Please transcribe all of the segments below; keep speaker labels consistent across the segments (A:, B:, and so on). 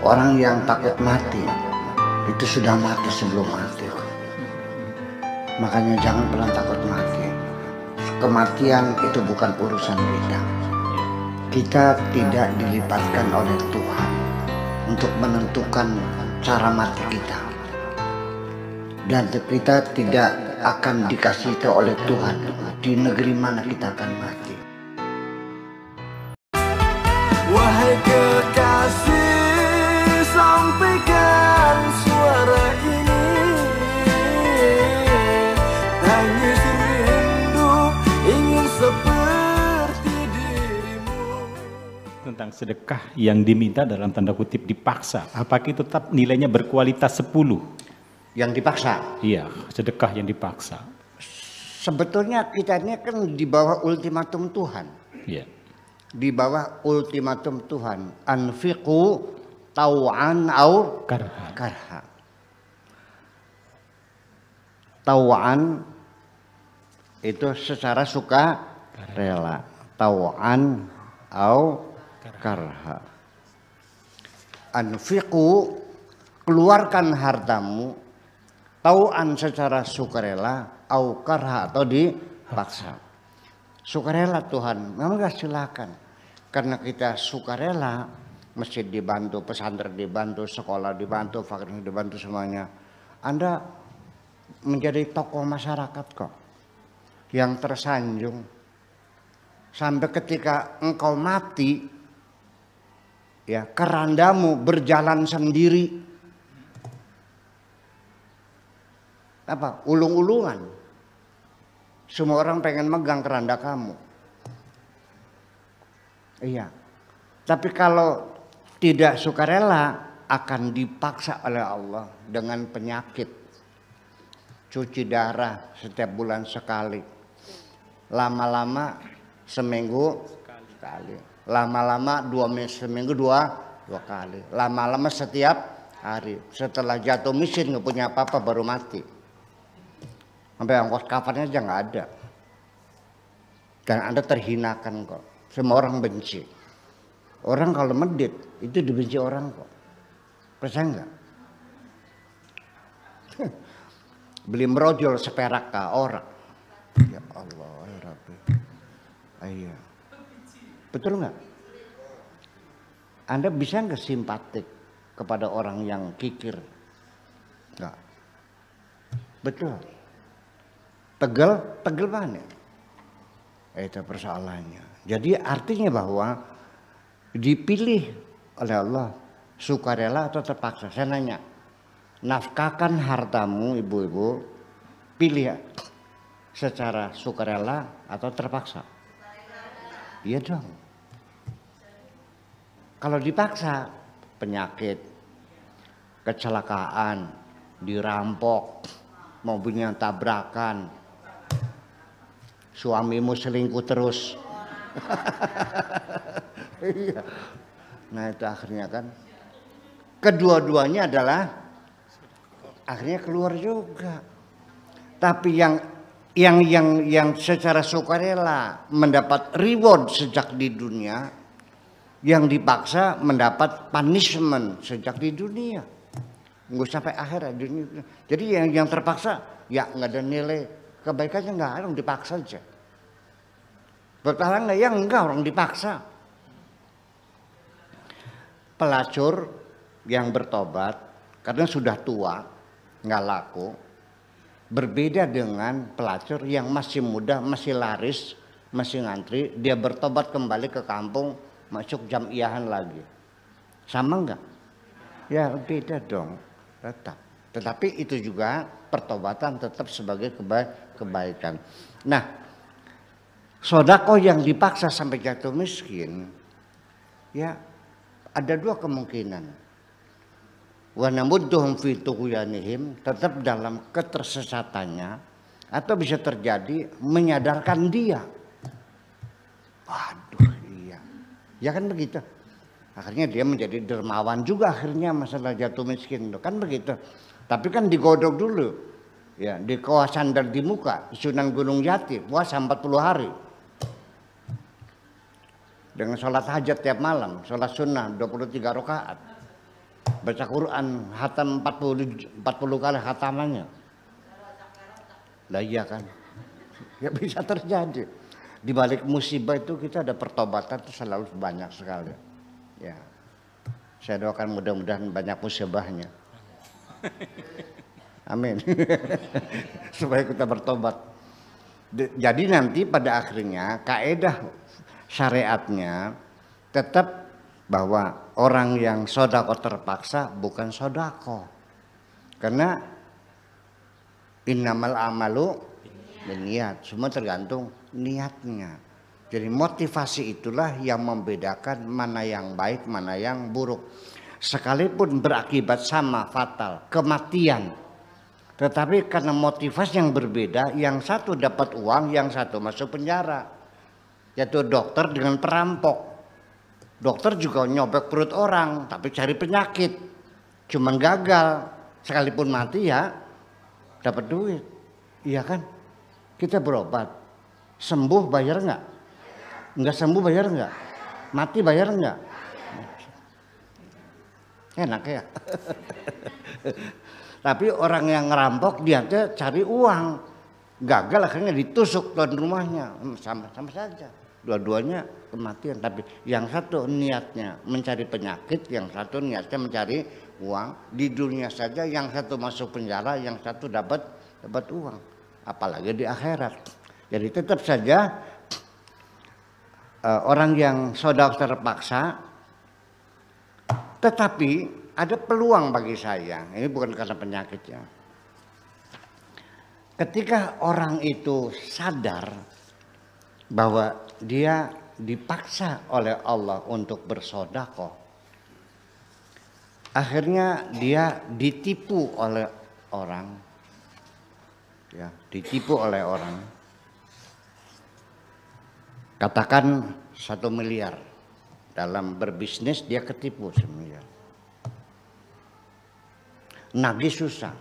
A: Orang yang takut mati itu sudah mati sebelum mati. Makanya jangan pernah takut mati. Kematian itu bukan urusan kita. Kita tidak dilibatkan oleh Tuhan untuk menentukan cara mati kita. Dan kita tidak akan dikasih tahu oleh Tuhan di negeri mana kita akan mati.
B: Wahai kekasih, sampaikan suara ini. Tangis rindu ingin seperti dirimu.
C: Tentang sedekah yang diminta dalam tanda kutip dipaksa, apakah itu tetap nilainya berkualitas 10?
A: Yang dipaksa.
C: Iya, sedekah yang dipaksa.
A: Sebetulnya kita ini kan di bawah ultimatum Tuhan.
C: Iya.
A: Di bawah ultimatum Tuhan. Anfiqu tau'an au karha. Tau'an itu secara suka rela. Tau'an au karha. Anfiqu, keluarkan hartamu. Tau'an secara sukarela, au karha atau dipaksa. Sukarela Tuhan, memang gak silakan. Karena kita sukarela, masjid dibantu, pesantren dibantu, sekolah dibantu, fakir dibantu semuanya. Anda menjadi tokoh masyarakat kok, yang tersanjung. Sampai ketika engkau mati, ya kerandamu berjalan sendiri. Apa? Ulung-ulungan. Semua orang pengen megang keranda kamu. Iya. Tapi kalau tidak sukarela akan dipaksa oleh Allah dengan penyakit. Cuci darah setiap bulan sekali. Lama-lama seminggu sekali. Lama-lama seminggu dua kali. Lama-lama setiap hari. Setelah jatuh miskin nggak punya apa-apa baru mati. Sampai ongkos kafannya aja nggak ada. Dan Anda terhinakan kok. Semua orang benci. Orang kalau medit itu dibenci orang kok. Percaya nggak? Beli merojol seperak ke orang. Ya Allah, ya Rabbi. Iya. Betul nggak? Anda bisa nggak simpatik kepada orang yang kikir? Nggak. Betul. Tegel mana? Itu persoalannya. Jadi artinya bahwa dipilih oleh Allah sukarela atau terpaksa. Saya nanya, nafkahkan hartamu ibu-ibu, pilih ya, secara sukarela atau terpaksa? Iya dong. Kalau dipaksa, penyakit, kecelakaan, dirampok, mobilnya tabrakan, suamimu selingkuh terus. Iya. Nah itu akhirnya kan kedua-duanya adalah akhirnya keluar juga. Tapi yang secara sukarela mendapat reward sejak di dunia, yang dipaksa mendapat punishment sejak di dunia. Nggak sampai akhirat dunia. Jadi yang terpaksa ya nggak ada nilai kebaikannya, nggak ada, orang dipaksa aja. Bertahan nggak? Ya enggak, orang dipaksa. Pelacur yang bertobat karena sudah tua nggak laku, berbeda dengan pelacur yang masih muda, masih laris, masih ngantri, dia bertobat kembali ke kampung, masuk jamiahan lagi. Sama nggak? Ya beda dong, tetap. Tetapi itu juga pertobatan tetap sebagai kebaikan. Nah, sedekah yang dipaksa sampai jatuh miskin, ya ada dua kemungkinan. Wa namudduhum fi tughyanihim, tetap dalam ketersesatannya, atau bisa terjadi menyadarkan dia. Waduh, iya. Ya kan begitu. Akhirnya dia menjadi dermawan juga akhirnya masalah jatuh miskin, kan begitu. Tapi kan digodok dulu. Ya, di kawasan dan di muka Sunan Gunung Jati puasa 40 hari. Dengan sholat hajat tiap malam, sholat sunnah 23 rakaat. baca Quran, hatam 40 kali hatamannya. Lah iya kan, ya bisa terjadi. Di balik musibah itu kita ada pertobatan itu selalu banyak sekali. Ya, saya doakan mudah-mudahan banyak musibahnya. Amin. Supaya kita bertobat. Jadi nanti pada akhirnya kaedah syariatnya tetap bahwa orang yang sodako terpaksa bukan sodako. Karena innamal amalu niat, semua tergantung niatnya. Jadi motivasi itulah yang membedakan mana yang baik, mana yang buruk. Sekalipun berakibat sama fatal, kematian. Tetapi karena motivasi yang berbeda, yang satu dapat uang, yang satu masuk penjara. Yaitu dokter dengan perampok. Dokter juga nyobek perut orang, tapi cari penyakit. Cuman gagal, sekalipun mati ya dapat duit. Iya kan? Kita berobat, sembuh bayar nggak? Nggak sembuh bayar nggak? Mati bayar nggak? Enak ya. Tapi orang yang ngerampok dia cari uang, gagal akhirnya ditusuk tuan rumahnya, sama saja. Dua-duanya kematian. Tapi yang satu niatnya mencari penyakit, yang satu niatnya mencari uang. Di dunia saja yang satu masuk penjara, yang satu dapat uang. Apalagi di akhirat. Jadi tetap saja orang yang sodako terpaksa, tetapi ada peluang bagi saya. Ini bukan karena penyakitnya. Ketika orang itu sadar bahwa dia dipaksa oleh Allah untuk bersodako, akhirnya dia ditipu oleh orang, ya, ditipu oleh orang. Katakan 1 miliar, dalam berbisnis dia ketipu 1 miliar. Nagih susah,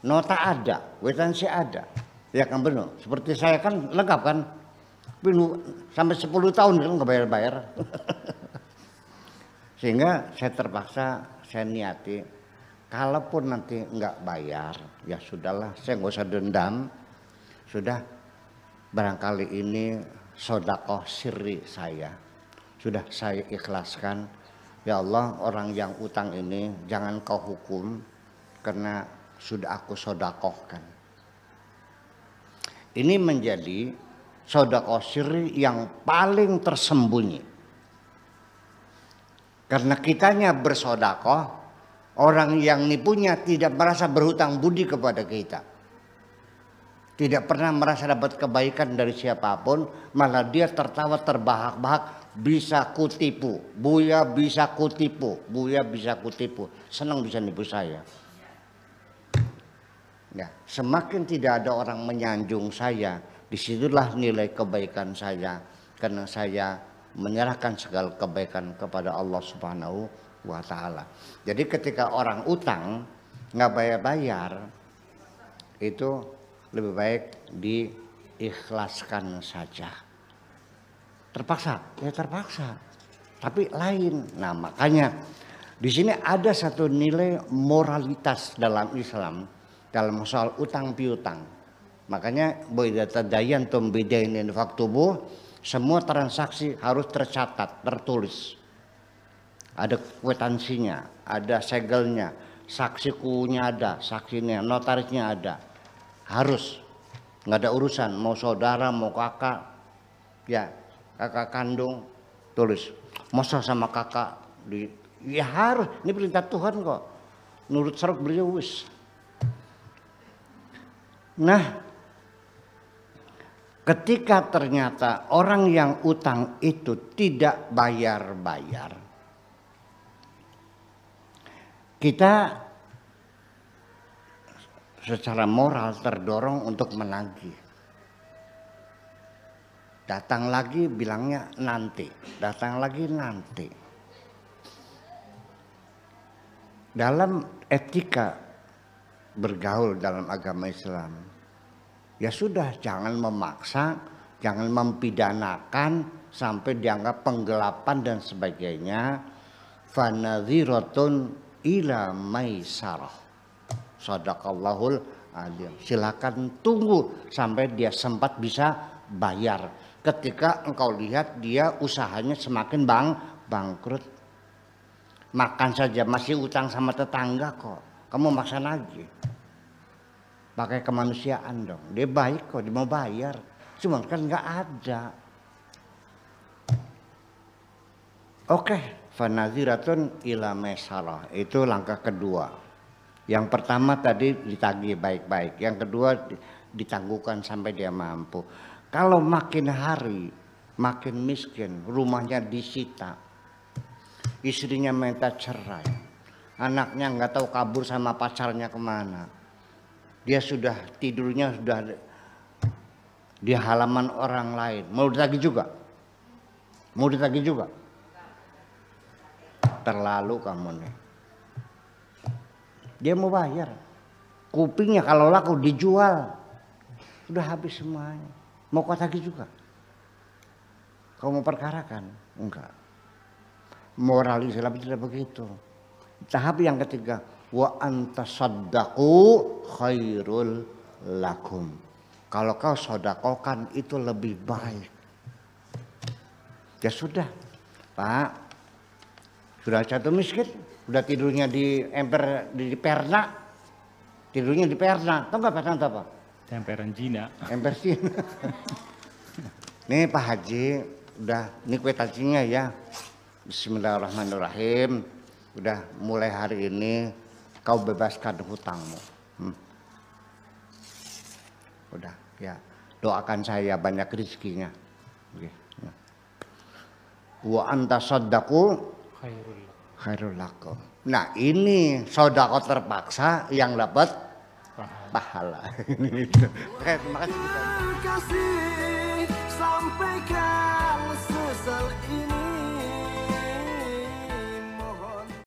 A: nota ada, kwitansi ada, ya kan benar. Seperti saya kan lengkap kan, sampai 10 tahun kan nggak bayar-bayar. Sehingga saya terpaksa, saya niati, kalaupun nanti nggak bayar, ya sudahlah, saya nggak usah dendam. Sudah, barangkali ini sodako sirri saya, sudah saya ikhlaskan. Ya Allah, orang yang utang ini jangan kau hukum, karena sudah aku sodakohkan. Ini menjadi sodako sirri yang paling tersembunyi. Karena kitanya bersodakoh, orang yang nipunya tidak merasa berhutang budi kepada kita. Tidak pernah merasa dapat kebaikan dari siapapun, malah dia tertawa terbahak-bahak, bisa kutipu, Buya bisa kutipu, Buya bisa kutipu, senang bisa nipu saya. Ya, semakin tidak ada orang menyanjung saya, disitulah nilai kebaikan saya, karena saya menyerahkan segala kebaikan kepada Allah Subhanahu wa Ta'ala. Jadi ketika orang utang nggak bayar-bayar, itu lebih baik diikhlaskan saja. Terpaksa, ya terpaksa, tapi lain. Nah makanya di sini ada satu nilai moralitas dalam Islam. Dalam soal utang piutang, makanya boidatadayantum bidainin faktubuh, semua transaksi harus tercatat, tertulis. Ada kwitansinya, ada segelnya, saksi kunya ada, saksinya, notarisnya ada. Harus, nggak ada urusan mau saudara mau kakak, ya kakak kandung tulis. Masa sama kakak ya harus, ini perintah Tuhan kok. Nurut seruk beliau wis. Nah, ketika ternyata orang yang utang itu tidak bayar-bayar, kita secara moral terdorong untuk menagih. Datang lagi bilangnya nanti, datang lagi nanti. Dalam etika bergaul dalam agama Islam, ya sudah, jangan memaksa, jangan mempidanakan sampai dianggap penggelapan dan sebagainya. Fanadhiratun ila maisarah. Shadaqallahul adzim. Silakan tunggu sampai dia sempat bisa bayar. Ketika engkau lihat dia usahanya semakin bangkrut. Makan saja masih utang sama tetangga kok. Kamu maksa lagi. Pakai kemanusiaan dong. Dia baik kok, dia mau bayar. Cuma kan nggak ada. Oke, fanaziratun ila maisarah. Itu langkah kedua. Yang pertama tadi ditagih baik-baik. Yang kedua ditangguhkan sampai dia mampu. Kalau makin hari makin miskin, rumahnya disita, istrinya minta cerai, anaknya nggak tahu kabur sama pacarnya kemana, dia sudah tidurnya sudah di halaman orang lain, mau ditagih juga, terlalu kamu nih. Dia mau bayar, kupingnya kalau laku dijual, sudah habis semuanya. Mau kau tagih juga? Kau mau perkarakan? Enggak. Moral Islam tidak begitu. Tahap yang ketiga, wa antasaddaqu khairul lakum. Kalau kau sodakokan itu lebih baik. Ya sudah, Pak. Sudah jatuh miskin, sudah tidurnya di emper di perna. Tidurnya di perna. Tahu enggak perna apa?
C: Emperan Cina.
A: Emper Cina. Nih Pak Haji, udah ini kue tajinya ya. Bismillahirrahmanirrahim. Udah mulai hari ini kau bebaskan hutangmu. Udah ya. Doakan saya banyak rezekinya. Wa anta saddaqu khairul lakum. Nah ini sedekah terpaksa yang dapat pahala. Terima kasih.
B: Kasih sampaikan